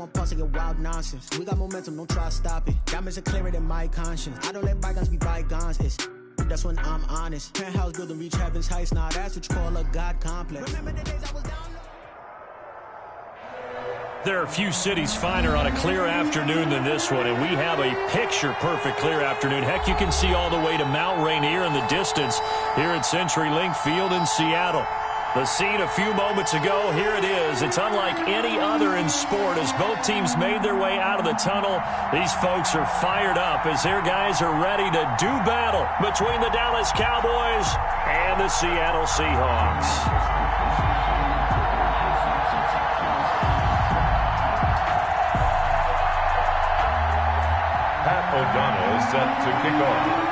one pulse, I get wild nonsense. We got momentum, don't try to stop it. Diamonds are clearer than my conscience. I don't let bygones be bygones. That's when I'm honest. Penthouse building, reach heaven's heights. Now that's what you call a God complex. Remember the days I was down. There are a few cities finer on a clear afternoon than this one, and we have a picture-perfect clear afternoon. Heck, you can see all the way to Mount Rainier in the distance here at CenturyLink Field in Seattle. The scene a few moments ago, here it is. It's unlike any other in sport as both teams made their way out of the tunnel. These folks are fired up as their guys are ready to do battle between the Dallas Cowboys and the Seattle Seahawks. O'Donnell set to kick off.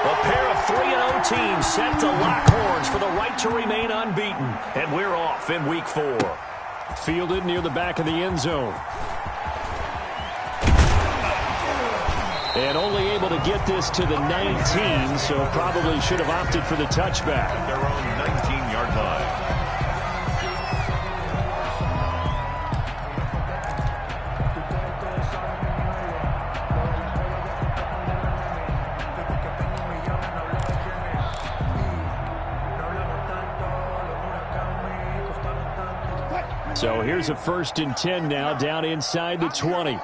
A pair of 3-0 teams set to lock horns for the right to remain unbeaten. And we're off in week 4. Fielded near the back of the end zone. And only able to get this to the 19, so probably should have opted for the touchback. At their own 19-yard line. So here's a 1st and 10 now, down inside the 20.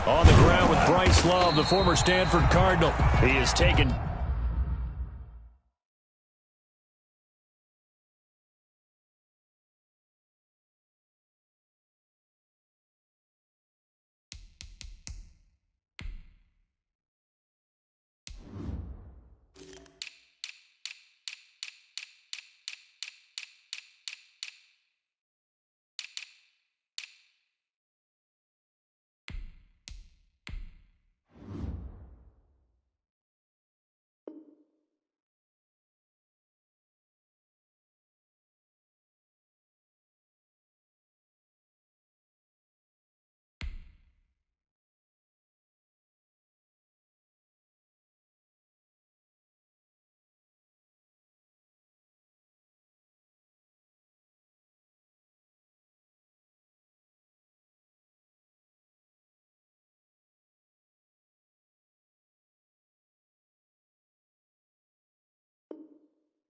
On the ground with Bryce Love, the former Stanford Cardinal. He is taken.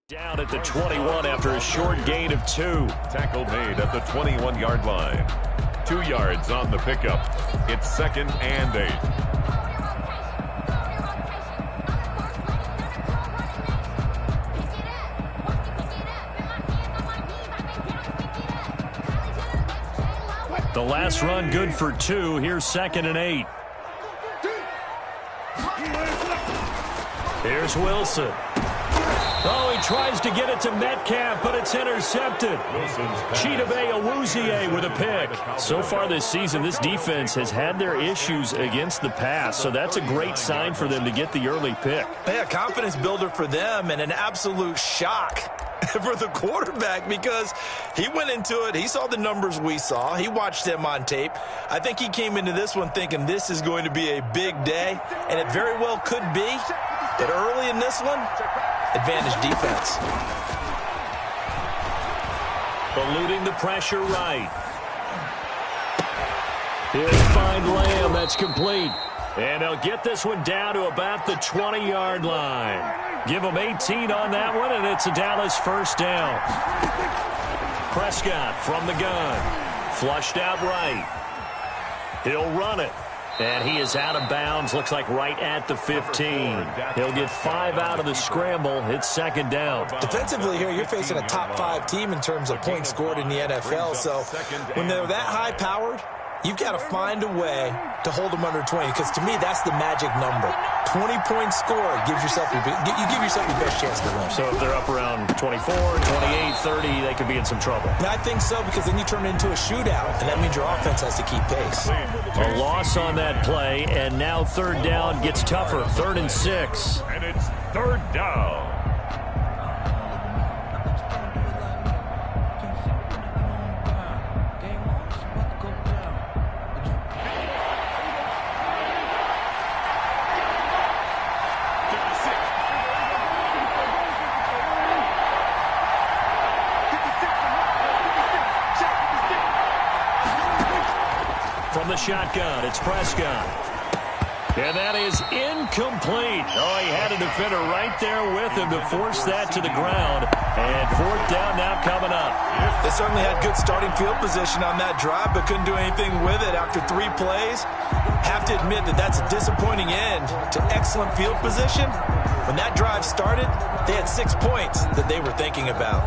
Down at the 21 after a short gain of 2. Tackle made at the 21-yard line. 2 yards on the pickup. It's 2nd and 8. The last run good for 2. Here's 2nd and 8. Here's Wilson. Oh, he tries to get it to Metcalf, but it's intercepted. Chidobe Awuzie with a pick. So far this season, this defense has had their issues against the pass, so that's a great sign for them to get the early pick. Yeah, confidence builder for them and an absolute shock for the quarterback because he went into it. He saw the numbers we saw. He watched them on tape. I think he came into this one thinking this is going to be a big day, and it very well could be. But early in this one, advantage defense. Eluding the pressure right. He'll find Lamb. That's complete. And they'll get this one down to about the 20-yard line. Give them 18 on that one, and it's a Dallas 1st down. Prescott from the gun. Flushed out right. He'll run it. And he is out of bounds, looks like right at the 15. He'll get 5 out of the scramble. It's 2nd down. Defensively here, you're facing a top 5 team in terms of points scored in the NFL. So when they're that high-powered, you've got to find a way to hold them under 20, because to me, that's the magic number. 20 points scored gives yourself you give yourself your best chance to win. So if they're up around 24, 28, 30, they could be in some trouble. And I think so, because then you turn it into a shootout, and that means your offense has to keep pace. A loss on that play, and now 3rd down gets tougher. 3rd and 6. And it's 3rd down. shotgun. It's Prescott. And that is incomplete. Oh, he had a defender right there with him to force that to the ground. And fourth down now coming up. They certainly had good starting field position on that drive, but couldn't do anything with it after 3 plays. Have to admit that that's a disappointing end to excellent field position. When that drive started, they had 6 points that they were thinking about.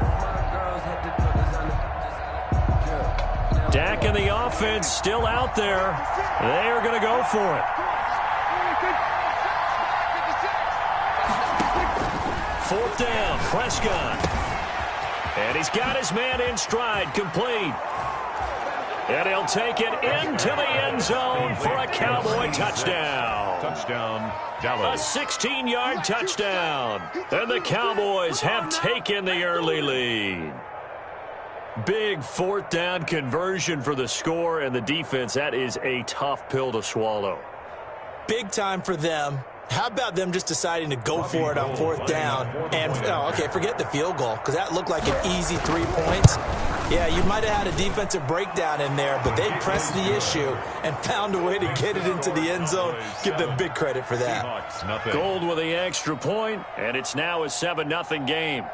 Dak and the offense still out there. They are going to go for it. Fourth down, Prescott. And he's got his man in stride, complete. And he'll take it into the end zone for a Cowboy touchdown. Touchdown, Dallas. A 16-yard touchdown. And the Cowboys have taken the early lead. Big fourth down conversion for the score, and the defense, that is a tough pill to swallow. Big time for them. How about them just deciding to go for it on fourth down? And, okay, forget the field goal, because that looked like an easy 3 points. Yeah, you might have had a defensive breakdown in there, but they pressed the issue and found a way to get it into the end zone. Give them big credit for that. Gold with the extra point, and it's now a 7-0 game.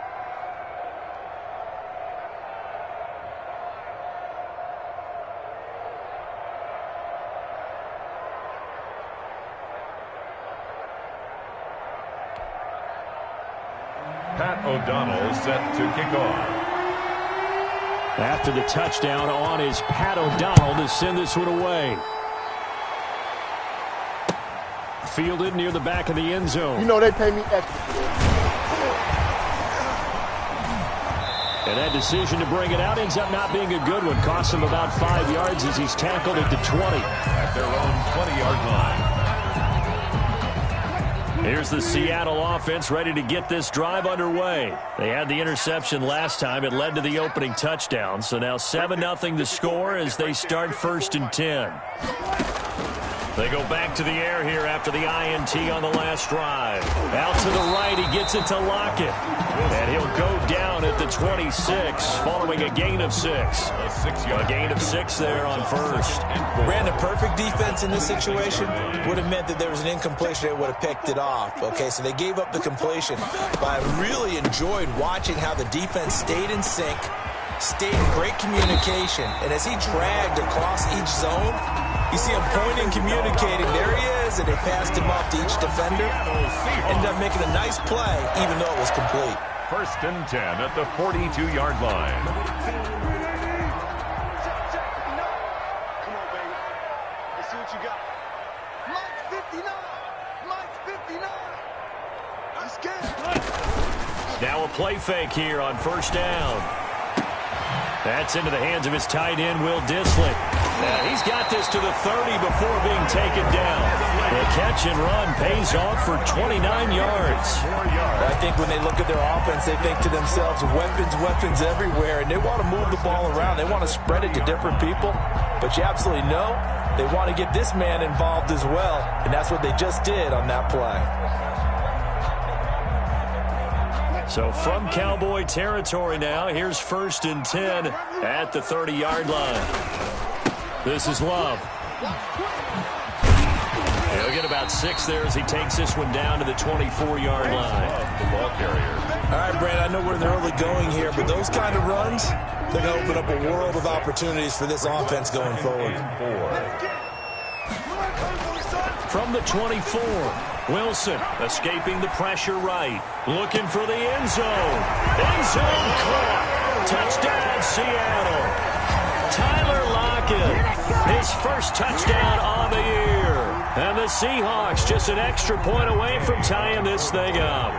Pat O'Donnell set to kick off. After the touchdown on is Pat O'Donnell to send this one away. Fielded near the back of the end zone. You know they pay me extra. And that decision to bring it out ends up not being a good one. Costs him about 5 yards as he's tackled at the 20. At their own 20-yard line. Here's the Seattle offense ready to get this drive underway. They had the interception last time. It led to the opening touchdown. So now 7-0 the score as they start 1st and 10. They go back to the air here after the INT on the last drive. Out to the right, he gets it to Lockett. And he'll go down at the 26 following a gain of 6. A gain of 6 there on first. Ran a perfect defense in this situation. Would have meant that there was an incompletion. They would have picked it off. Okay, so they gave up the completion. But I really enjoyed watching how the defense stayed in sync, stayed in great communication. And as he dragged across each zone, you see him pointing, communicating. There he is, and they passed him off to each defender. Ended up making a nice play, even though it was complete. 1st and 10 at the 42-yard line. Come on, baby. Let's see what you got. Mike's 59. Mike's 59. I'm scared. Now a play fake here on 1st down. That's into the hands of his tight end, Will Dissly. He's got this to the 30 before being taken down. The catch and run pays off for 29 yards. I think when they look at their offense, they think to themselves, weapons everywhere, and they want to move the ball around. They want to spread it to different people, but you absolutely know they want to get this man involved as well, and that's what they just did on that play. So from Cowboy territory now, here's 1st and 10 at the 30-yard line. This is Love. He'll get about 6 there as he takes this one down to the 24-yard line. The ball carrier. All right, Brad, I know we're in the early going here, but those kind of runs, they're going to open up a world of opportunities for this offense going forward. From the 24, Wilson escaping the pressure right. Looking for the end zone. End zone caught. Touchdown, Seattle. Tyler Lockett, his first touchdown on the year. And the Seahawks just an extra point away from tying this thing up.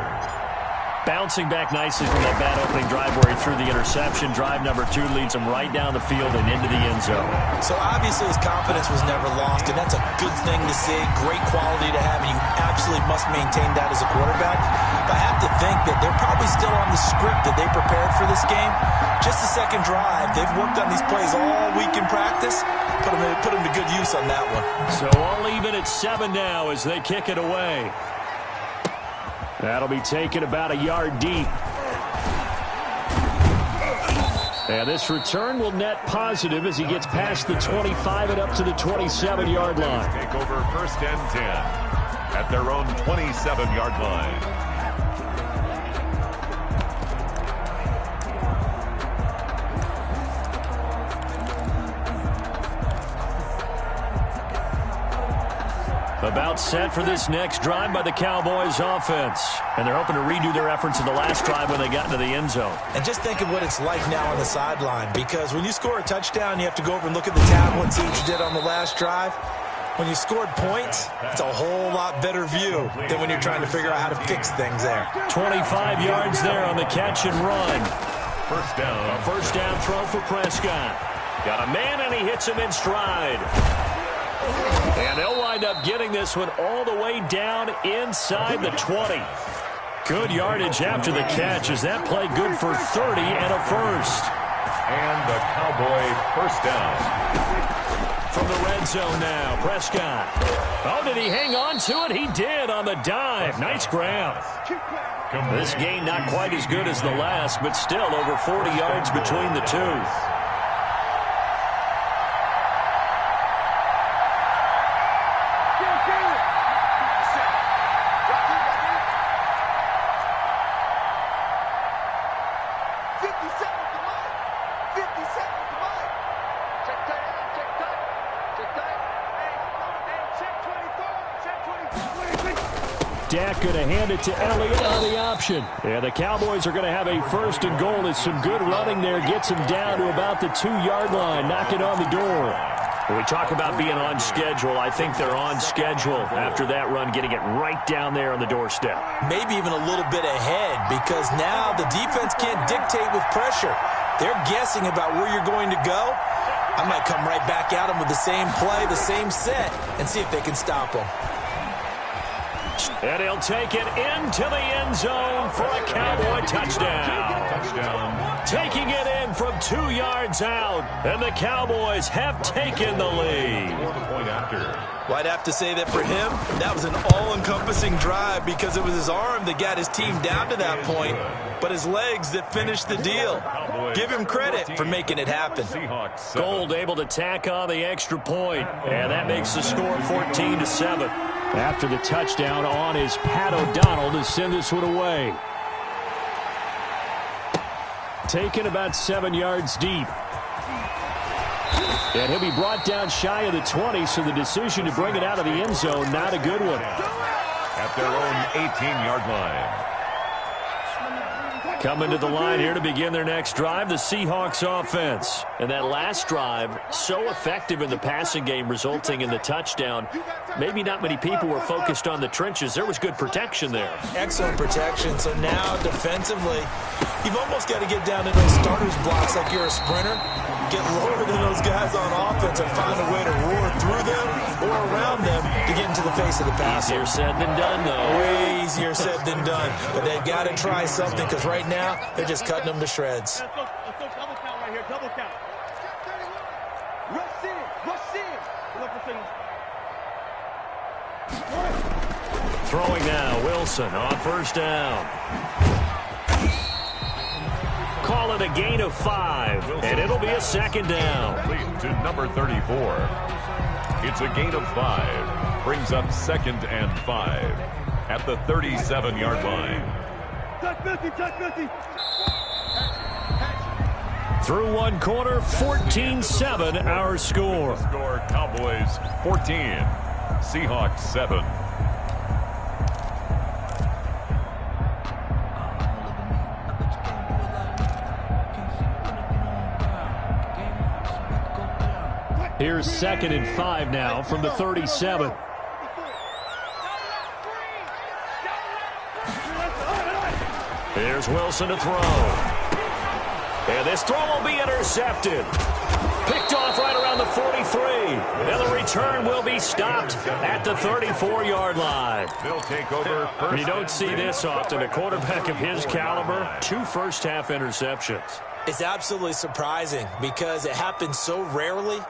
Bouncing back nicely from that bad opening drive where he threw the interception. Drive number 2 leads him right down the field and into the end zone. So obviously his confidence was never lost, and that's a good thing to see. Great quality to have, and you absolutely must maintain that as a quarterback. But I have to think that they're probably still on the script that they prepared for this game. Just the second drive. They've worked on these plays all week in practice. Put them to good use on that one. So all even at 7 now as they kick it away. That'll be taken about a yard deep. And this return will net positive as he gets past the 25 and up to the 27-yard line. Take over first and 10 at their own 27-yard line. About set for this next drive by the Cowboys offense. And they're hoping to redo their efforts in the last drive when they got into the end zone. And just think of what it's like now on the sideline, because when you score a touchdown, you have to go over and look at the tablet and see what you did on the last drive. When you scored points, it's a whole lot better view than when you're trying to figure out how to fix things there. 25 yards there on the catch and run. First down. A first down throw for Prescott. Got a man, and he hits him in stride. And they'll wind up getting this one all the way down inside the 20. Good yardage after the catch. Is that play good for 30 and a first? And the Cowboy first down. From the red zone now, Prescott. Oh, did he hang on to it? He did on the dive. Nice grab. This gain not quite as good as the last, but still over 40 yards between the two. Dak going to hand it to Elliott on the option. Yeah, the Cowboys are going to have a first and goal as some good running there gets him down to about the 2-yard line, knocking on the door. When we talk about being on schedule, I think they're on schedule after that run, getting it right down there on the doorstep. Maybe even a little bit ahead, because now the defense can't dictate with pressure. They're guessing about where you're going to go. I might come right back at them with the same play, the same set, and see if they can stop them. And he'll take it into the end zone for a Cowboy touchdown. Taking it in from 2 yards out, and the Cowboys have taken the lead. Well, I'd have to say that for him, that was an all-encompassing drive because it was his arm that got his team down to that point, but his legs that finished the deal. Give him credit for making it happen. Gold able to tack on the extra point, and that makes the score 14-7. After the touchdown on is Pat O'Donnell to send this one away. Taken about 7 yards deep. And he'll be brought down shy of the 20, so the decision to bring it out of the end zone, not a good one. At their own 18-yard line. Coming to the line here to begin their next drive, the Seahawks offense. And that last drive, so effective in the passing game, resulting in the touchdown. Maybe not many people were focused on the trenches. There was good protection there. Excellent protection. So now defensively, you've almost got to get down to those starters blocks like you're a sprinter. Get lower than those guys on offense and find a way to roar through them or around them to get into the face of the passer. Easier said than done, though. Way easier said than done. But they've got to try something because right now they're just cutting them to shreds. Let's go double count right here. Double count. Rush in. Throwing now, Wilson on first down. Call it a gain of 5, and it'll be a second down. To number 34. It's a gain of 5. Brings up 2nd and 5 at the 37-yard line. Touch 50, touch 50. Through one quarter, 14-7 our score. Score Cowboys 14, Seahawks 7. Here's 2nd and 5 now from the 37. Here's Wilson to throw. And this throw will be intercepted. Picked off right around the 43. And the return will be stopped at the 34-yard line. They'll take over. You don't see this often. A quarterback of his caliber, 2 first-half interceptions. It's absolutely surprising because it happens so rarely.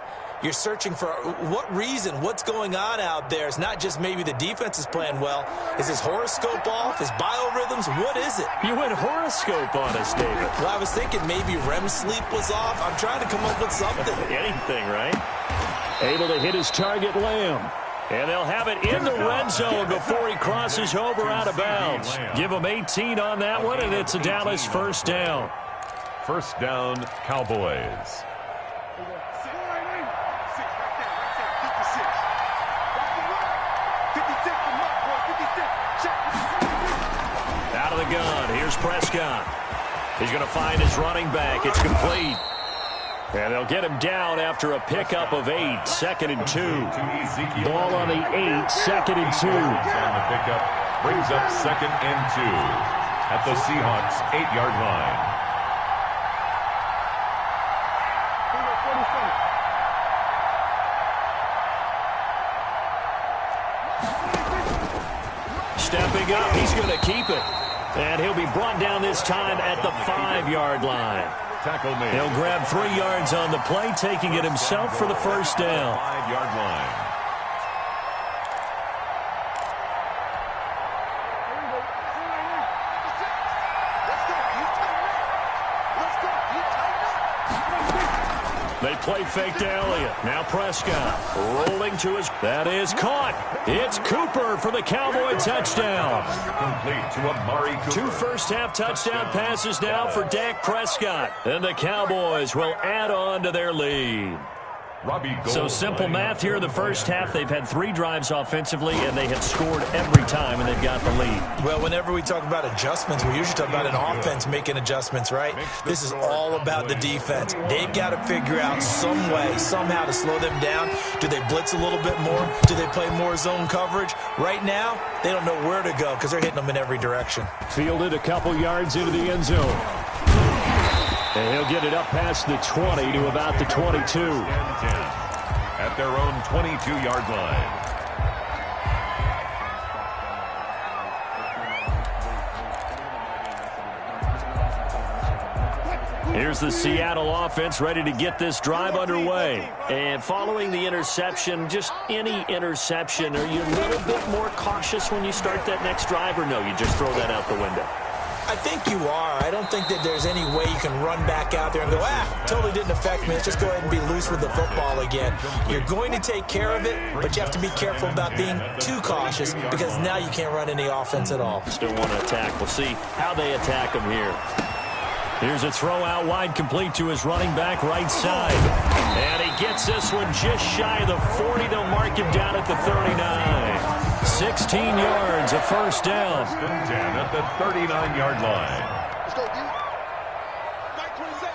You're searching for what reason, what's going on out there. It's not just maybe the defense is playing well. Is his horoscope off? His biorhythms? What is it? You went horoscope on us, David. Well, I was thinking maybe REM sleep was off. I'm trying to come up with something. Anything, right? Able to hit his target, Lamb. And they'll have it in the red zone before he crosses over out of bounds. Give him 18 on that one, and it's a Dallas first down. First down, Cowboys. Out of the gun, here's Prescott. He's going to find his running back. It's complete. And they'll get him down after a pickup of 8, 2nd and 2. Ball on the 8, 2nd and 2. On the pickup, brings up 2nd and 2 at the Seahawks 8-yard line. Stepping up, he's going to keep it. And he'll be brought down this time at the 5-yard line. Tackle made. He'll grab 3 yards on the play, taking it himself for the first down. 5-yard line. They play fake to Elliott. Now Prescott rolling to his. That is caught. It's Cooper for the Cowboy touchdown. Complete to Amari Cooper. 2 first-half touchdown passes now for Dak Prescott. And the Cowboys will add on to their lead. So simple math here in the first half. They've had 3 drives offensively, and they have scored every time, and they've got the lead. Well, whenever we talk about adjustments, we usually talk about an offense making adjustments, right? This is all about the defense. They've got to figure out some way, somehow to slow them down. Do they blitz a little bit more? Do they play more zone coverage? Right now, they don't know where to go because they're hitting them in every direction. Fielded a couple yards into the end zone. And he'll get it up past the 20 to about the 22. At their own 22-yard line. Here's the Seattle offense ready to get this drive underway. And following the interception, just any interception, are you a little bit more cautious when you start that next drive, or no, you just throw that out the window? I think you are. I don't think that there's any way you can run back out there and go, totally didn't affect me. Let's just go ahead and be loose with the football again. You're going to take care of it, but you have to be careful about being too cautious because now you can't run any offense at all. Still want to attack. We'll see how they attack him here. Here's a throw out wide complete to his running back right side. And he gets this one just shy of the 40. They'll mark him down at the 39. 16 yards, a first down. 10 at the 39-yard line. Let's go, D. Mike 27,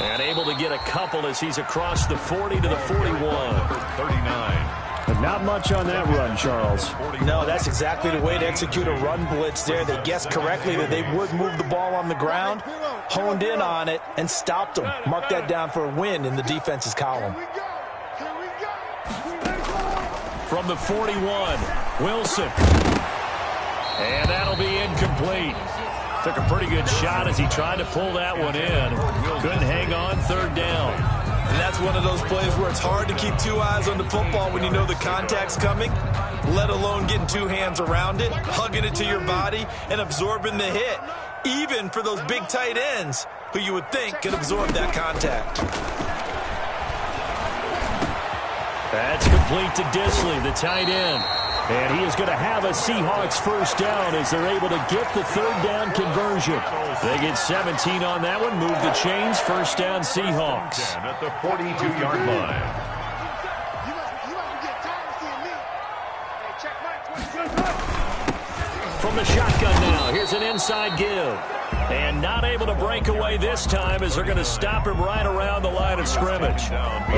And able to get a couple as he's across the 40 to the 41. 39. But not much on that run, Charles. No, that's exactly the way to execute a run blitz there. They guessed correctly that they would move the ball on the ground, honed in on it, and stopped them. Mark that down for a win in the defense's column. From the 41, Wilson. And that'll be incomplete. Took a pretty good shot as he tried to pull that one in. Couldn't hang on, third down. And that's one of those plays where it's hard to keep 2 eyes on the football when you know the contact's coming, let alone getting 2 hands around it, hugging it to your body, and absorbing the hit. Even for those big tight ends who you would think could absorb that contact. That's complete to Disley, the tight end. And he is going to have a Seahawks first down as they're able to get the third down conversion. They get 17 on that one, move the chains, first down Seahawks. At the 42-yard line. From the shotgun now, here's an inside give. And not able to break away this time as they're going to stop him right around the line of scrimmage.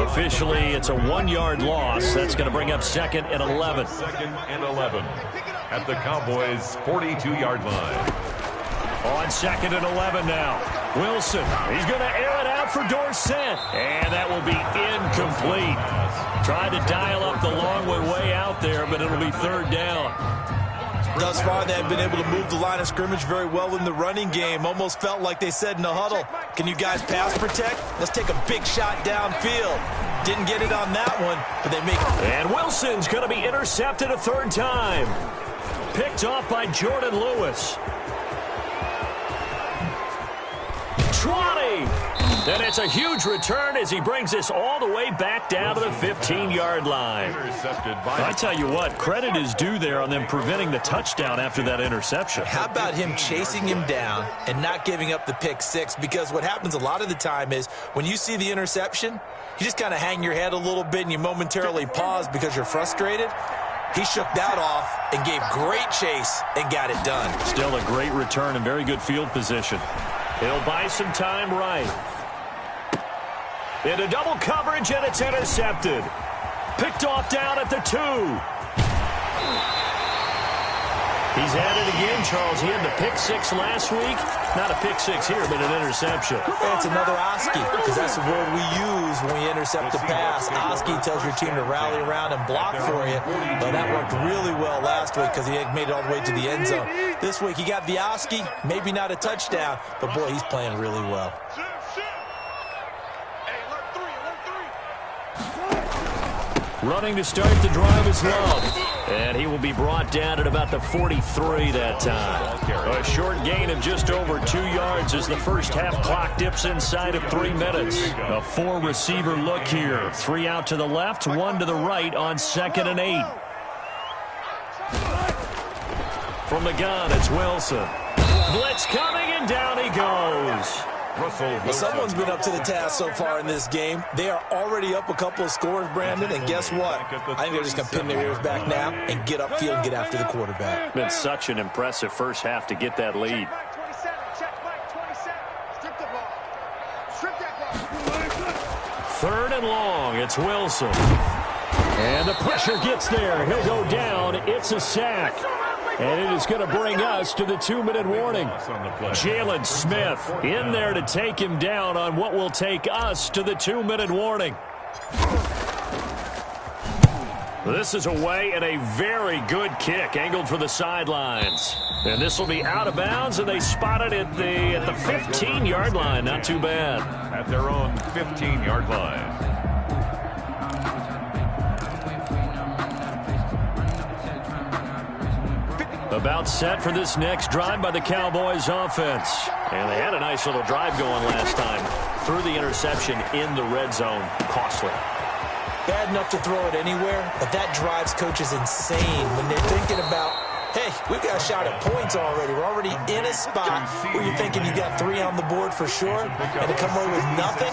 Officially, it's a 1-yard loss. That's going to bring up 2nd and 11. 2nd and 11 at the Cowboys' 42-yard line. On 2nd and 11 now. Wilson, he's going to air it out for Dorsett. And that will be incomplete. Tried to dial up the long way out there, but it'll be third down. Thus far, they have been able to move the line of scrimmage very well in the running game. Almost felt like they said in the huddle, can you guys pass protect? Let's take a big shot downfield. Didn't get it on that one, but they make it. And Wilson's going to be intercepted a third time. Picked off by Jordan Lewis. 20. And it's a huge return as he brings us all the way back down to the 15-yard line. I tell you what, credit is due there on them preventing the touchdown after that interception. How about him chasing him down and not giving up the pick six? Because what happens a lot of the time is when you see the interception, you just kind of hang your head a little bit and you momentarily pause because you're frustrated. He shook that off and gave great chase and got it done. Still a great return and very good field position. He'll buy some time right. Into double coverage, and it's intercepted. Picked off down at the 2. He's at it again, Charles. He had the pick six last week. Not a pick six here, but an interception. It's another Oski, because that's the word we use when we intercept a pass. Oski tells your team to rally around and block for you. But that worked really well last week because he made it all the way to the end zone. This week he got the Oski, maybe not a touchdown, but boy, he's playing really well. Running to start the drive is Love. And he will be brought down at about the 43 that time. A short gain of just over 2 yards as the first half clock dips inside of 3 minutes. A 4-receiver look here. 3 out to the left, 1 to the right on 2nd and 8. From the gun, it's Wilson. Blitz coming, and down he goes. Well, someone's been up to the task so far in this game. They are already up a couple of scores, Brandon, and guess what? I think they're just going to pin their ears back now and get upfield and get after the quarterback. Been such an impressive first half to get that lead. Third and long, it's Wilson. And the pressure gets there. He'll go down. It's a sack. And it is going to bring us to the 2-minute warning. Jalen Smith in there to take him down on what will take us to the 2-minute warning. This is away and a very good kick angled for the sidelines. And this will be out of bounds, and they spot it at the 15-yard line. Not too bad. At their own 15-yard line. About set for this next drive by the Cowboys offense. And they had a nice little drive going last time. Threw the interception in the red zone. Costly. Bad enough to throw it anywhere, but that drives coaches insane when they're thinking about, hey, we've got a shot at points already. We're already in a spot where you're thinking you got 3 on the board for sure, and to come away with nothing,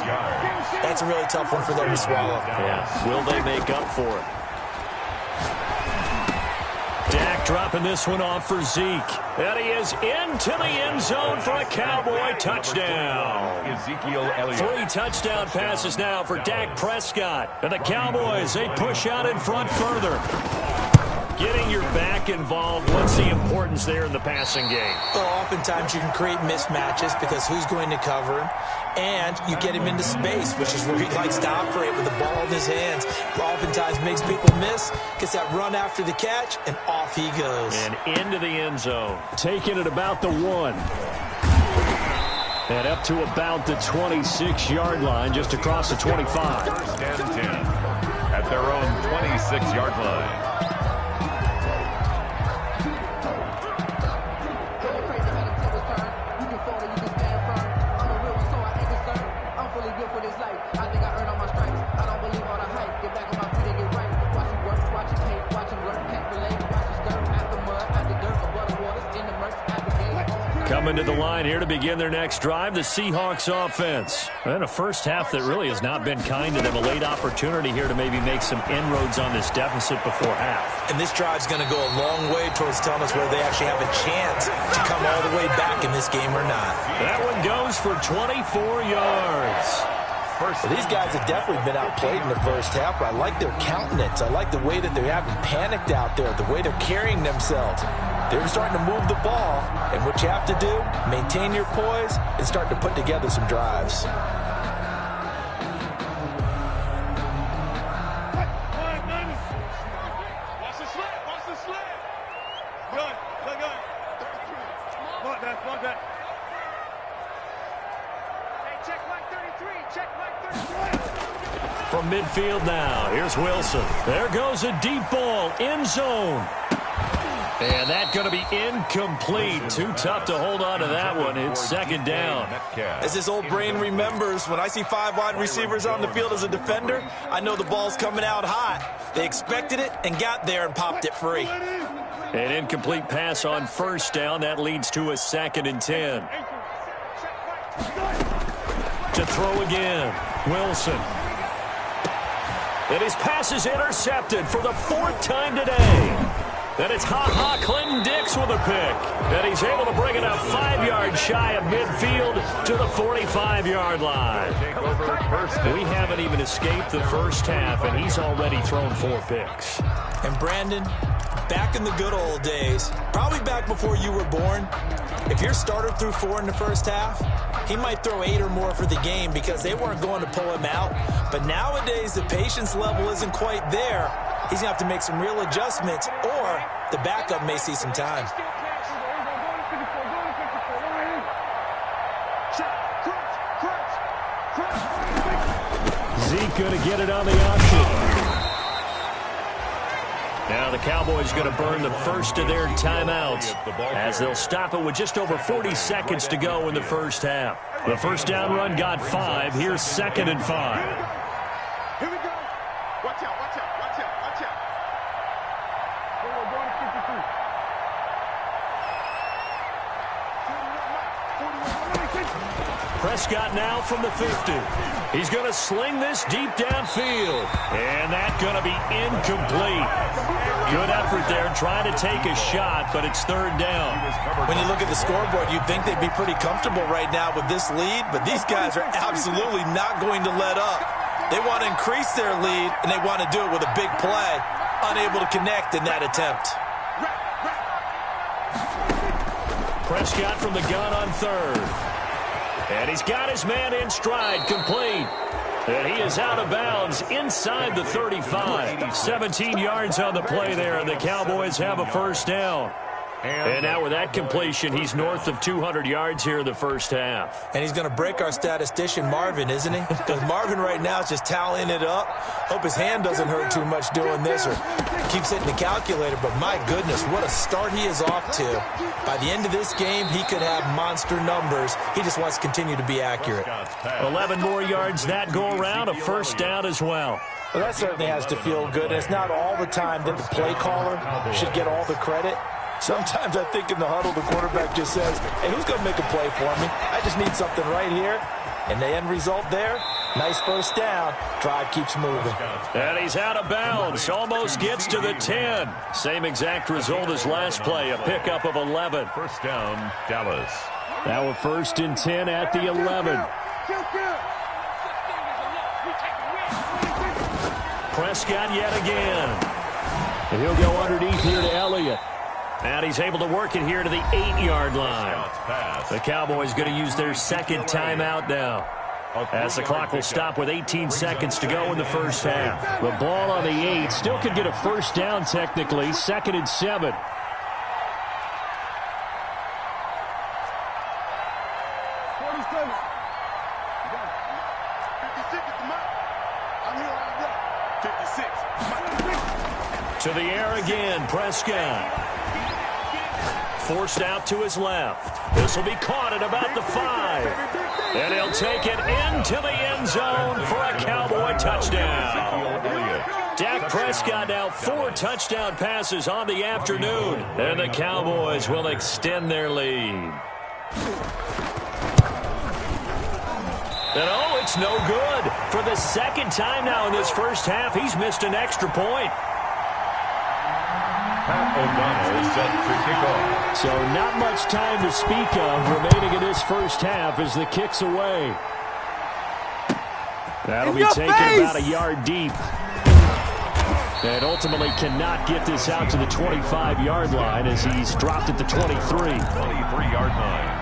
that's a really tough one for them to swallow. Yeah. Will they make up for it? Dak dropping this one off for Zeke. And he is into the end zone for a Cowboy touchdown. Ezekiel Elliott. 3 touchdown passes now for Dak Prescott. And the Cowboys, they push out in front further. Getting your back involved, what's the importance there in the passing game? Well, oftentimes you can create mismatches because who's going to cover him? And you get him into space, which is where he likes to operate with the ball in his hands. Oftentimes makes people miss, gets that run after the catch, and off he goes. And into the end zone. Taking it about the 1. And up to about the 26-yard line, just across the 25. First and 10 at their own 26-yard line. Coming to the line here to begin their next drive, the Seahawks offense. And a first half that really has not been kind to them. A late opportunity here to maybe make some inroads on this deficit before half. And this drive's going to go a long way towards telling us whether they actually have a chance to come all the way back in this game or not. That one goes for 24 yards. Well, these guys have definitely been outplayed in the first half, but I like their countenance. I like the way that they're having panicked out there, the way they're carrying themselves. They're starting to move the ball, and what you have to do, maintain your poise and start to put together some drives. Watch the sled. Watch the sled. Good. from midfield now. Here's Wilson. There goes a deep ball, end zone. And that's going to be incomplete. Too tough to hold on to that one. It's second down. As this old brain remembers, when I see 5 wide receivers on the field as a defender, I know the ball's coming out hot. They expected it and got there and popped it free. An incomplete pass on first down. That leads to a 2nd and 10. To throw again, Wilson. And his pass is intercepted for the 4th time today. And it's Clinton Dix with a pick. And he's able to bring it up 5 yards shy of midfield to the 45-yard line. We haven't even escaped the first half, and he's already thrown 4 picks. And Brandon, back in the good old days, probably back before you were born, if your starter threw 4 in the first half, he might throw 8 or more for the game because they weren't going to pull him out. But nowadays, the patience level isn't quite there. He's going to have to make some real adjustments, or the backup may see some time. Zeke going to get it on the option. Now the Cowboys going to burn the first of their timeouts as they'll stop it with just over 40 seconds to go in the first half. The first down run got 5. Here's 2nd and 5. Here we go. Watch out, watch out, watch out, watch out. We're going to 53. Prescott now from the 50. He's going to sling this deep downfield. And that's going to be incomplete. Good effort there trying to take a shot, but it's 3rd down. When you look at the scoreboard, you'd think they'd be pretty comfortable right now with this lead, but these guys are absolutely not going to let up. They want to increase their lead, and they want to do it with a big play. Unable to connect in that attempt. Prescott from the gun on 3rd. And he's got his man in stride, complete. And he is out of bounds inside the 35. 17 yards on the play there, and the Cowboys have a first down. And now with that completion, he's north of 200 yards here in the first half. And he's going to break our statistician, Marvin, isn't he? Because Marvin right now is just tallying it up. Hope his hand doesn't hurt too much doing this or keeps hitting the calculator. But my goodness, what a start he is off to. By the end of this game, he could have monster numbers. He just wants to continue to be accurate. 11 more yards that go around, a first down as well. Well, that certainly has to feel good. And it's not all the time that the play caller should get all the credit. Sometimes I think in the huddle, the quarterback just says, hey, who's going to make a play for me? I just need something right here. And the end result there, nice first down. Drive keeps moving. And he's out of bounds. Almost gets to the 10. Same exact result as last play, a pickup of 11. First down, Dallas. Now a 1st and 10 at the 11. Prescott yet again. And he'll go underneath here to Elliott. And he's able to work it here to the 8-yard line. The Cowboys going to use their 2nd timeout now, as the clock will stop with 18 seconds to go in the first half. The ball on the 8 still could get a first down technically. 2nd and 7. To the air again, Prescott. Forced out to his left. This will be caught at about the 5. And he'll take it into the end zone for a Cowboy touchdown. Dak Prescott now 4 touchdown passes on the afternoon. And the Cowboys will extend their lead. And oh, it's no good. For the 2nd time now in this first half, he's missed an extra point. O'Donnell set to kick off. So not much time to speak of remaining in this first half as the kick's away. That'll be taken about a yard deep. And ultimately cannot get this out to the 25-yard line as he's dropped at the 23. 23-yard line.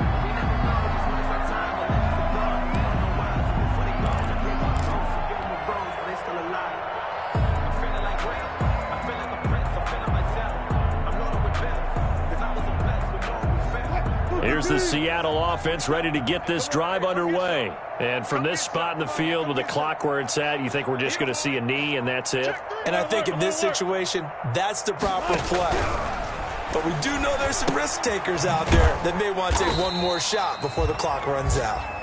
Here's the Seattle offense ready to get this drive underway. And from this spot in the field with the clock where it's at, you think we're just going to see a knee and that's it? And I think in this situation, that's the proper play. But we do know there's some risk takers out there that may want to take one more shot before the clock runs out.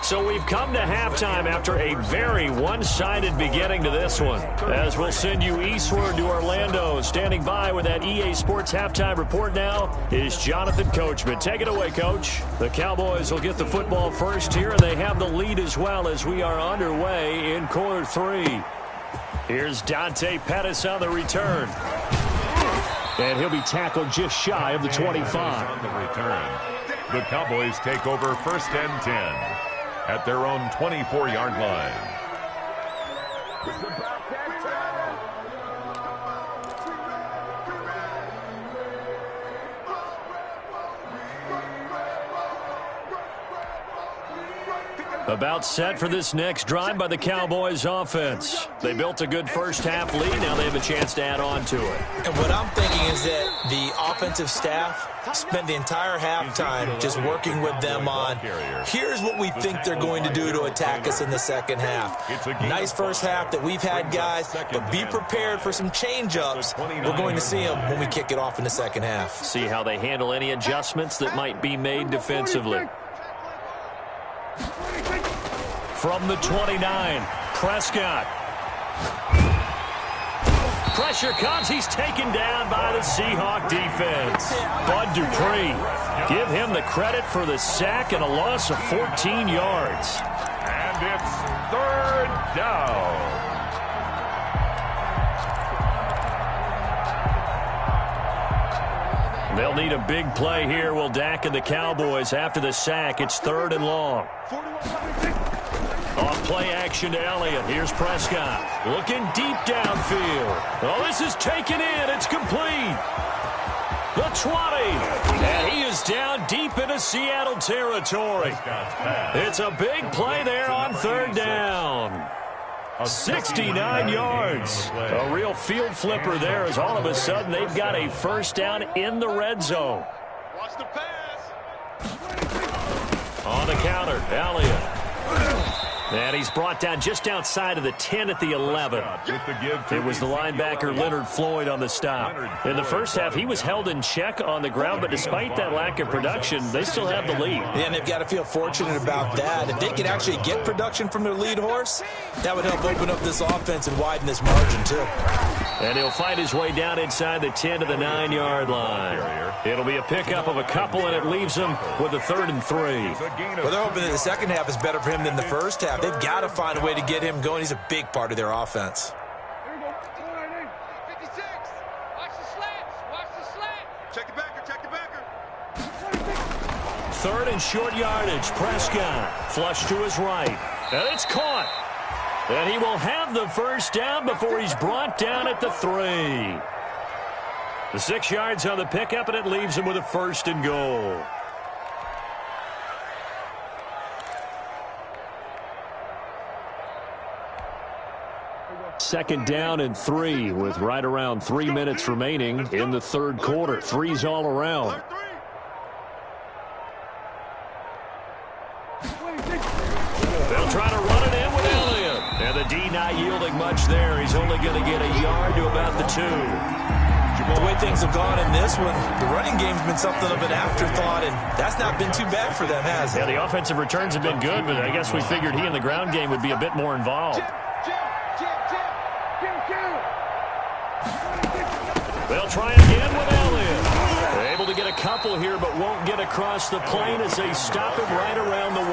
So we've come to halftime after a very one-sided beginning to this one. As we'll send you eastward to Orlando. Standing by with that EA Sports halftime report now is Jonathan Coachman. Take it away, Coach. The Cowboys will get the football first here, and they have the lead as well as we are underway in quarter 3. Here's Dante Pettis on the return. And he'll be tackled just shy of the 25. On the return, the Cowboys take over first and 10. At their own 24-yard line. About set for this next drive by the Cowboys offense. They built a good first half lead. Now they have a chance to add on to it. And what I'm thinking is that the offensive staff spent the entire halftime just working with them on, here's what we think they're going to do to attack us in the second half. Nice first half that we've had, guys, but be prepared for some change-ups. We're going to see them when we kick it off in the second half. See how they handle any adjustments that might be made defensively. From the 29, Prescott. Pressure comes. He's taken down by the Seahawk defense. Bud Dupree, give him the credit for the sack and a loss of 14 yards. And it's third down. They'll need a big play here, will Dak and the Cowboys. After the sack, it's 3rd and long. Off play action to Elliott. Here's Prescott. Looking deep downfield. Oh, this is taken in. It's complete. The 20. And he is down deep into Seattle territory. It's a big play there on 3rd down. 69 yards. A real field flipper there as all of a sudden they've got a first down in the red zone. Watch the pass. On the counter, Elliott. And he's brought down just outside of the 10 at the 11. It was the linebacker Leonard Floyd on the stop. In the first half, he was held in check on the ground, but despite that lack of production, they still have the lead. And they've got to feel fortunate about that. If they could actually get production from their lead horse, that would help open up this offense and widen this margin, too. And he'll fight his way down inside the 10 to the 9-yard line. It'll be a pickup of a couple, and it leaves him with a 3rd and 3. Well, they're hoping that the second half is better for him than the first half. They've got to find a way to get him going. He's a big part of their offense. Here we go. 56. Watch the slants. Watch the slant. Check the backer. Check the backer. 3rd and short yardage. Prescott flush to his right. And it's caught. And he will have the first down before he's brought down at the 3. The 6 yards on the pickup, and it leaves him with a 1st and goal. Second down and 3 with right around 3 minutes remaining in the 3rd quarter. 3's all around. They'll try to run it in with Elliott. And the D not yielding much there. He's only going to get a yard to about the 2. The way things have gone in this one, the running game's been something of an afterthought, and that's not been too bad for them, has it? Yeah, the offensive returns have been good, but I guess we figured he in the ground game would be a bit more involved. They'll try again with Elliott. They're able to get a couple here, but won't get across the plane as they stop him right around the 1.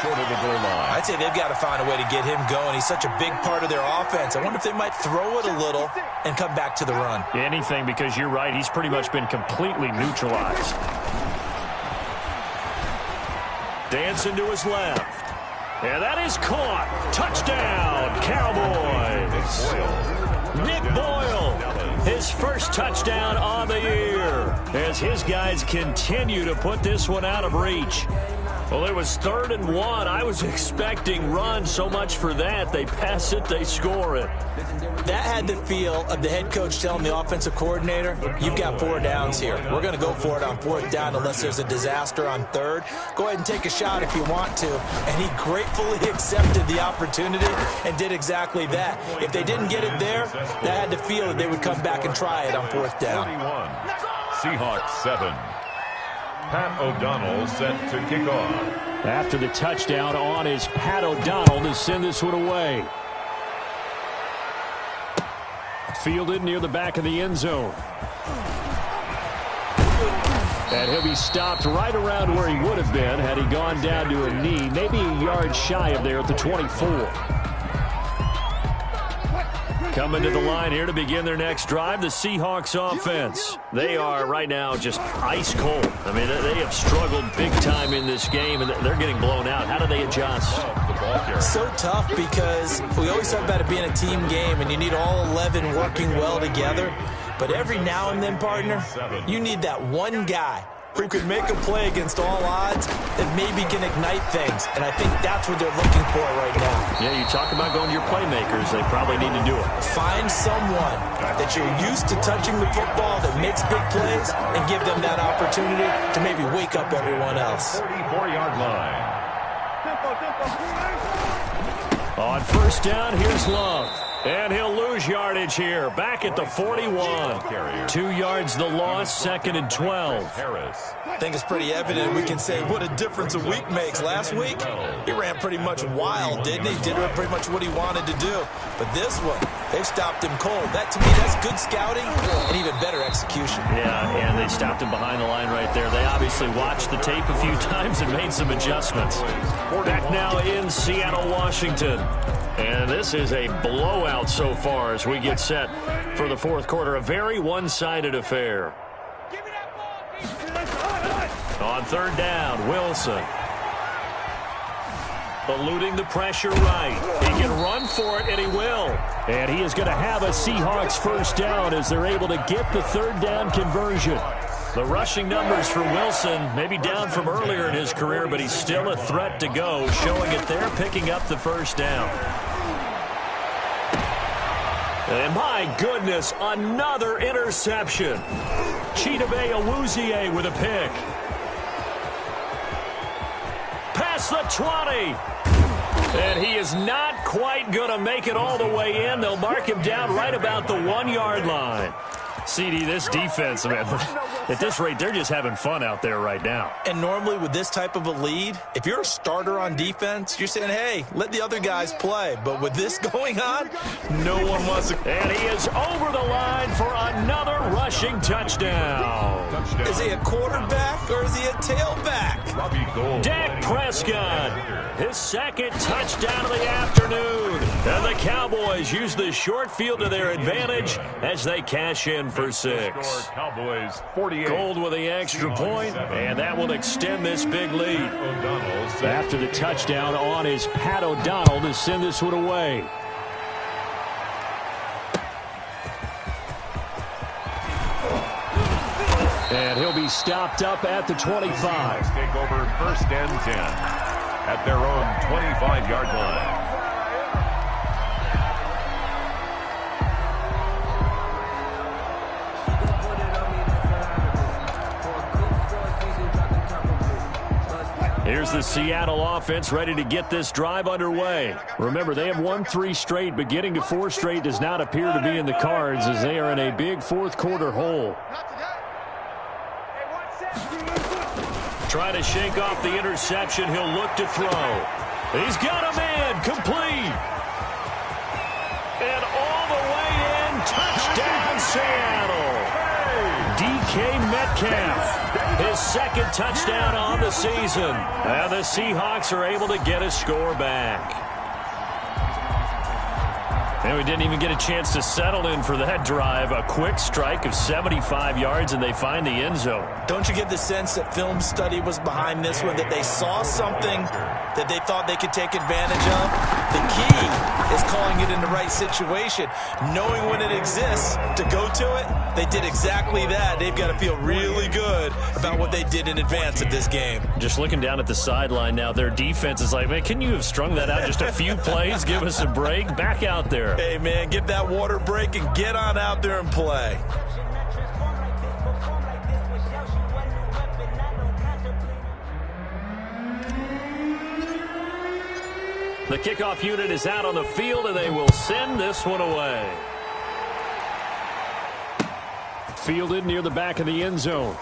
Short of the goal line. I'd say they've got to find a way to get him going. He's such a big part of their offense. I wonder if they might throw it a little and come back to the run. Anything, because you're right, he's pretty much been completely neutralized. Dancing to his left. And that is caught. Touchdown, Cowboys. Nick Boyle, his first touchdown on the year as his guys continue to put this one out of reach. Well, it was 3rd and 1. I was expecting run. So much for that. They pass it, they score it. That had the feel of the head coach telling the offensive coordinator, you've got 4 downs here. We're going to go for it on 4th down unless there's a disaster on 3rd. Go ahead and take a shot if you want to. And he gratefully accepted the opportunity and did exactly that. If they didn't get it there, that had the feel that they would come back and try it on 4th down. 41. Seahawks 7. Pat O'Donnell set to kick off. After the touchdown on is Pat O'Donnell to send this one away. Fielded near the back of the end zone. And he'll be stopped right around where he would have been had he gone down to a knee, maybe a yard shy of there at the 24. Coming to the line here to begin their next drive, the Seahawks offense. They are right now just ice cold. I mean, they have struggled big time in this game, and they're getting blown out. How do they adjust? So tough because we always talk about it being a team game, and you need all 11 working well together. But every now and then, partner, you need that one guy who could make a play against all odds that maybe can ignite things. And I think that's what they're looking for right now. Yeah, you talk about going to your playmakers. They probably need to do it. Find someone that you're used to touching the football that makes big plays and give them that opportunity to maybe wake up everyone else. 44-yard line. On 1st down, here's Love. And he'll lose yardage here. Back at the 41. 2 yards the loss, 2nd and 12. I think it's pretty evident. We can say what a difference a week makes. Last week, he ran pretty much wild, didn't he? Did pretty much what he wanted to do. But this one, they've stopped him cold. That, to me, that's good scouting and even better execution. Yeah, and they stopped him behind the line right there. They obviously watched the tape a few times and made some adjustments. Back now in Seattle, Washington. And this is a blowout so far as we get set for the 4th quarter. A very one-sided affair. On 3rd down, Wilson. Eluding the pressure right. He can run for it, and he will. And he is going to have a Seahawks 1st down as they're able to get the 3rd down conversion. The rushing numbers for Wilson maybe down from earlier in his career, but he's still a threat to go, showing it there, picking up the 1st down. And my goodness, another interception. Chidobe Awuzie with a pick. Past the 20. And he is not quite going to make it all the way in. They'll mark him down right about the 1-yard line. CD, this defense, man, at this rate, they're just having fun out there right now. And normally with this type of a lead, if you're a starter on defense, you're saying, hey, let the other guys play. But with this going on, no one wants to. And he is over the line for another rushing touchdown. Is he a quarterback or is he a tailback? Dak Prescott, his 2nd touchdown of the afternoon. And the Cowboys use the short field to their advantage as they cash in for 6. Cowboys 48. Gold with the extra point, and that will extend this big lead. After the touchdown on is Pat O'Donnell to send this one away. And he'll be stopped up at the 25. Take over 1st and 10 at their own 25-yard line. Here's the Seattle offense ready to get this drive underway. Remember, they have won 3 straight, but getting to 4 straight does not appear to be in the cards as they are in a big 4th quarter hole. Try to shake off the interception. He'll look to throw. He's got a man. Complete. And all the way in. Touchdown, Seattle. DK Metcalf, his 2nd touchdown on the season. And the Seahawks are able to get a score back. And we didn't even get a chance to settle in for that drive. A quick strike of 75 yards, and they find the end zone. Don't you get the sense that film study was behind this one, that they saw something that they thought they could take advantage of? The key is calling it in the right situation, knowing when it exists to go to it. They did exactly that. They've got to feel really good about what they did in advance of this game. Just looking down at the sideline now, their defense is like, man, can you have strung that out just a few plays? Give us a break. Back out there. Hey, man, give that water break and get on out there and play. The kickoff unit is out on the field, and they will send this one away. Fielded near the back of the end zone.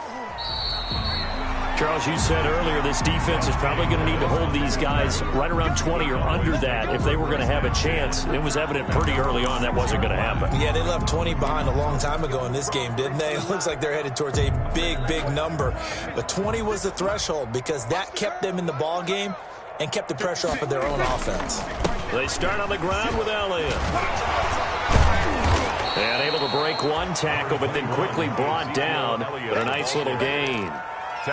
Charles, you said earlier this defense is probably going to need to hold these guys right around 20 or under that if they were going to have a chance. It was evident pretty early on that wasn't going to happen. Yeah, they left 20 behind a long time ago in this game, didn't they? It looks like they're headed towards a big number. But 20 was the threshold because that kept them in the ball game and kept the pressure off of their own offense. They start on the ground with Elliott. And able to break one tackle, but then quickly brought down. But a nice little gain.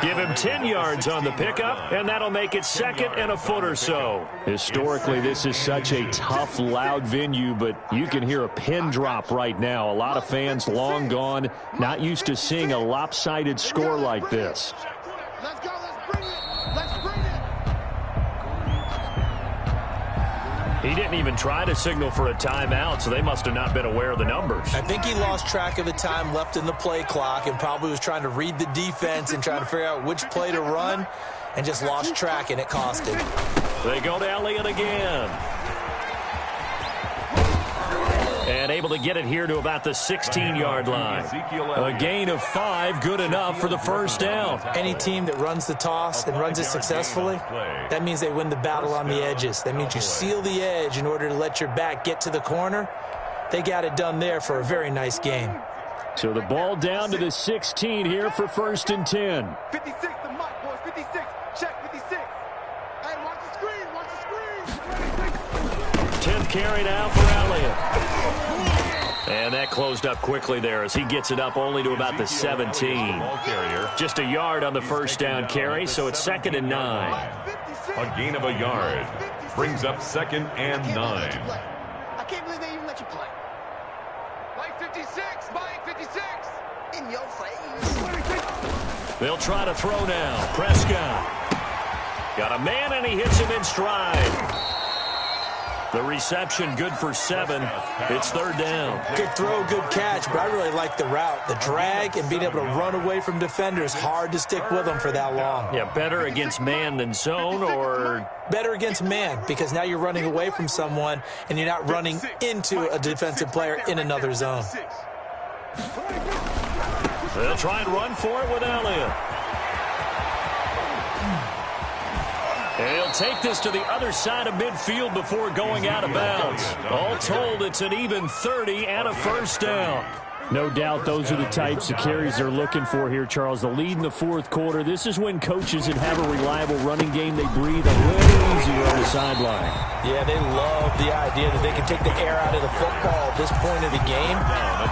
Give him 10 yards on the pickup, and that'll make it second and a foot or so. Historically, this is such a tough, loud venue, but you can hear a pin drop right now. A lot of fans long gone, not used to seeing a lopsided score like this. Let's go. Let's bring it. Let's bring it. He didn't even try to signal for a timeout, so they must have not been aware of the numbers. I think he lost track of the time left in the play clock and probably was trying to read the defense and trying to figure out which play to run and just lost track, and it cost him. They go to Elliott again. And able to get it here to about the 16-yard line. A gain of 5, good enough for the first down. Any team that runs the toss and runs it successfully, that means they win the battle on the edges. That means you seal the edge in order to let your back get to the corner. They got it done there for a very nice game. So the ball down to the 16 here for 1st and 10. 56, the mic, boys. 56. Check 56. Hey, watch the screen. Watch the screen. 10th carry now for Elliott. And that closed up quickly there as he gets it up only to about the 17. Just a yard on the first down carry, so it's 2nd and 9. A gain of a yard brings up 2nd and 9. I can't believe they even let you play. Mike 56, Mike 56. In your face. They'll try to throw now. Prescott. Got a man, and he hits him in stride. The reception good for 7. It's 3rd down. Good throw, good catch, but I really like the route. The drag and being able to run away from defenders, hard to stick with them for that long. Yeah, better against man than zone, or better against man, because now you're running away from someone and you're not running into a defensive player in another zone. They'll try and run for it with Elliott. And he'll take this to the other side of midfield before going out of bounds. All told, it's an even 30 and a first down. No doubt those are the types of carries they're looking for here, Charles. The lead in the 4th quarter. This is when coaches that have a reliable running game, they breathe a little easier on the sideline. Yeah, they love the idea that they can take the air out of the football at this point of the game.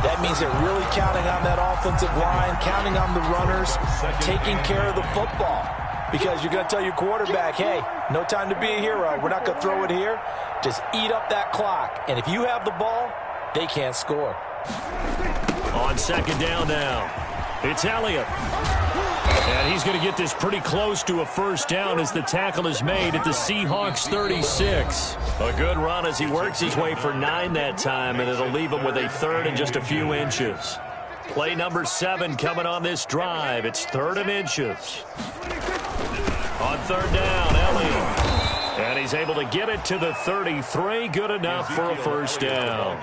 That means they're really counting on that offensive line, counting on the runners, taking care of the football. Because you're going to tell your quarterback, hey, no time to be a hero. We're not going to throw it here. Just eat up that clock. And if you have the ball, they can't score. On 2nd down now, it's Elliott. And he's going to get this pretty close to a first down as the tackle is made at the Seahawks 36. A good run as he works his way for 9 that time, and it'll leave him with a 3rd and just a few inches. Play number 7 coming on this drive. It's 3rd and inches. On 3rd down, Elliott. And he's able to get it to the 33. Good enough for a first down.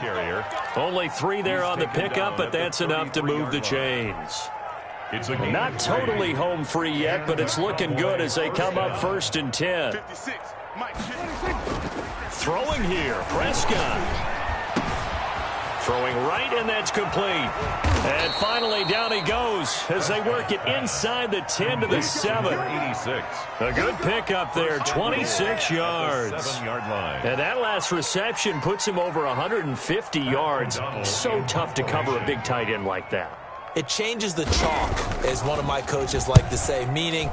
Only 3 there on the pickup, but that's enough to move the chains. Not totally home free yet, but it's looking good as they come up 1st and 10. Throwing here, Prescott. Throwing right, and that's complete. And finally, down he goes as they work it inside the 10 to the 7. A good pickup there, 26 yards. 7-yard line. And that last reception puts him over 150 yards. So tough to cover a big tight end like that. It changes the chalk, as one of my coaches like to say, meaning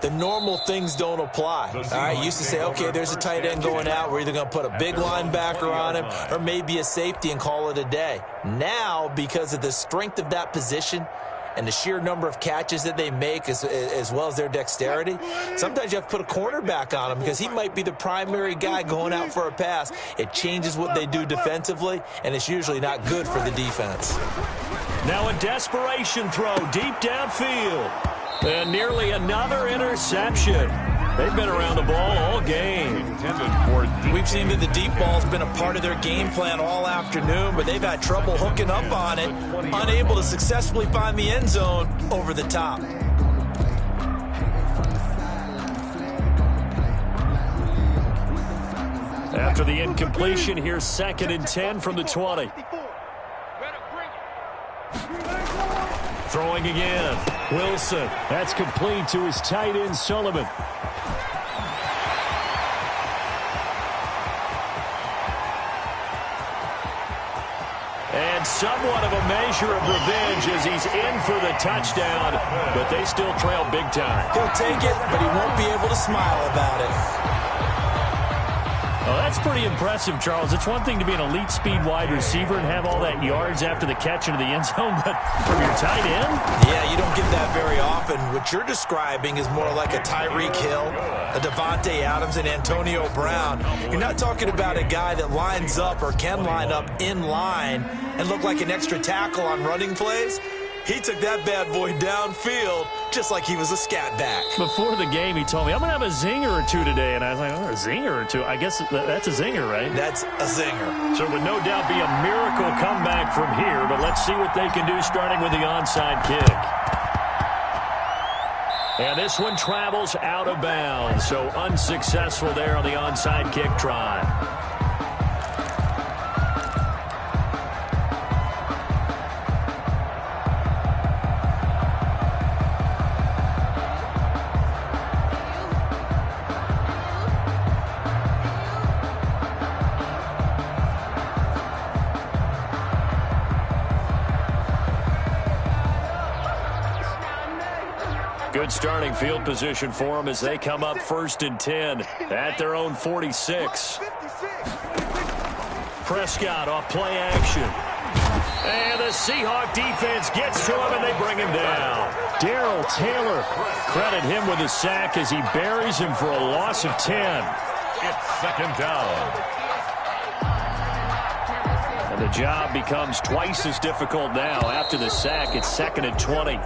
the normal things don't apply. All right, you used to say, okay, there's a tight end going out. We're either going to put a big linebacker on him or maybe a safety and call it a day. Now, because of the strength of that position and the sheer number of catches that they make as well as their dexterity, sometimes you have to put a cornerback on him because he might be the primary guy going out for a pass. It changes what they do defensively, and it's usually not good for the defense. Now a desperation throw deep downfield. And nearly another interception. They've been around the ball all game. We've seen that the deep ball's been a part of their game plan all afternoon, but they've had trouble hooking up on it, unable to successfully find the end zone over the top. After the incompletion, here's 2nd and 10 from the 20. Throwing again. Wilson. That's complete to his tight end, Sullivan. And somewhat of a measure of revenge as he's in for the touchdown, but they still trail big time. He'll take it, but he won't be able to smile about it. Oh, that's pretty impressive, Charles. It's one thing to be an elite speed wide receiver and have all that yards after the catch into the end zone, but from your tight end? Yeah, you don't get that very often. What you're describing is more like a Tyreek Hill, a Devontae Adams, and Antonio Brown. You're not talking about a guy that lines up or can line up in line and look like an extra tackle on running plays. He took that bad boy downfield just like he was a scat back. Before the game, he told me, I'm going to have a zinger or two today. And I was like, oh, a zinger or two? I guess that's a zinger, right? That's a zinger. So it would no doubt be a miracle comeback from here, but let's see what they can do starting with the onside kick. And this one travels out of bounds, so unsuccessful there on the onside kick try. Good starting field position for them as they come up 1st and 10 at their own 46. Prescott off play action. And the Seahawk defense gets to him and they bring him down. Darrell Taylor, credit him with a sack as he buries him for a loss of 10. It's 2nd down. And the job becomes twice as difficult now. After the sack, it's 2nd and 20.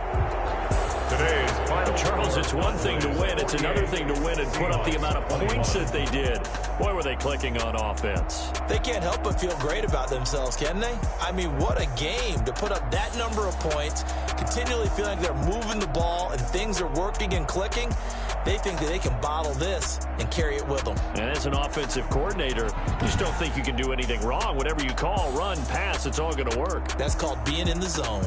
Today's final. Charles, it's one thing to win. It's another thing to win and put up the amount of points that they did. Boy, were they clicking on offense. They can't help but feel great about themselves, can they? I mean, what a game to put up that number of points, continually feeling like they're moving the ball and things are working and clicking. They think that they can bottle this and carry it with them. And as an offensive coordinator, you just don't think you can do anything wrong. Whatever you call, run, pass, it's all going to work. That's called being in the zone.